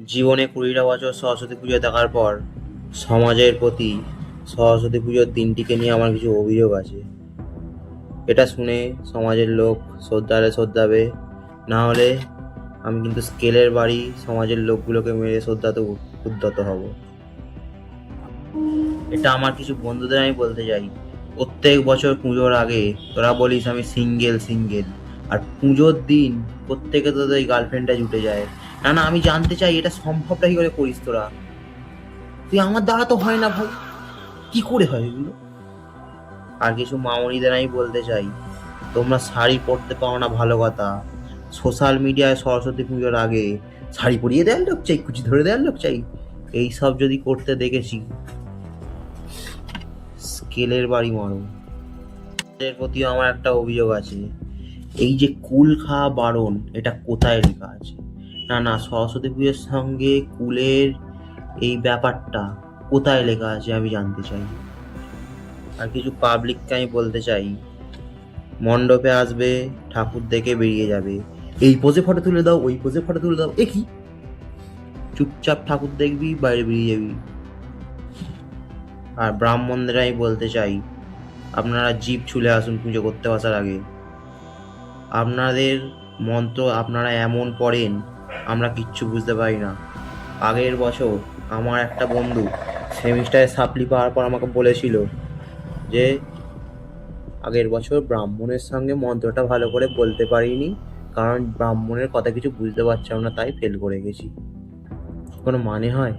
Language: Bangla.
জীবনে 20টা বছর সরস্বতী পুজো দেখার পর সমাজের প্রতি সরস্বতী পুজোর দিনটিকে নিয়ে আমার কিছু অভিযোগ আছে। এটা শুনে সমাজের লোক শ্রদ্ধাবে, না হলে আমি কিন্তু স্কেলের বাড়ি সমাজের লোকগুলোকে মেরে শ্রদ্ধাতে উদ্যত হব। এটা আমার কিছু বন্ধুদের আমি বলতে চাই। প্রত্যেক বছর পুজোর আগে তোরা বলিস আমি সিঙ্গেল সিঙ্গেল, আর পুজোর দিন প্রত্যেকে তোদের ওই গার্লফ্রেন্ডটা জুটে যায়। না না, আমি জানতে চাই এটা সম্ভবটা কি করে করিস তোরা? তুই আমার দ্বারা তো হয় না ভাই, কি করে হয় এগুলো? আর কিছু মামনিদের আমি বলতে চাই, তোমরা শাড়ি পরতে পারো না ভালো কথা, সোশ্যাল মিডিয়ায় সরস্বতী পুজোর আগে শাড়ি পরিয়ে দেওয়ার লোক চাই, কুচি ধরে দেওয়ার লোক চাই, এইসব যদি করতে দেখেছি স্কেলের বাড়ি মারো। এর প্রতিও আমার একটা অভিযোগ আছে। এই যে কুল খাওয়া বারণ, এটা কোথায় লেখা আছে? না না, সরস্বতী পুজোর সঙ্গে কুলের এই ব্যাপারটা কোথায় লেখা আছে আমি জানতে চাই। আর কিছু পাবলিককে আমি বলতে চাই, মণ্ডপে আসবে, ঠাকুর দেখে বেরিয়ে যাবে, এই পোজে ফটো তুলে দাও, ওই পোজে ফটো তুলে দাও, এ কি? চুপচাপ ঠাকুর দেখবি, বাইরে বেরিয়ে যাবি। আর ব্রাহ্মণদের আমি বলতে চাই, আপনারা জিভ ছুলে আসুন পুজো করতে আসার আগে। আপনাদের মন্ত্র আপনারা এমন পড়েন, আমরা কিচ্ছু বুঝতে পারি না। আগের বছর আমার একটা বন্ধু সেমিস্টারে সাপ্লি পাওয়ার পর আমাকে বলেছিল যে আগের বছর ব্রাহ্মণের সঙ্গে মন্ত্রটা ভালো করে বলতে পারিনি, কারণ ব্রাহ্মণের কথা কিছু বুঝতে পারছিলাম না, তাই ফেল করে গেছি। কোনো মানে হয়?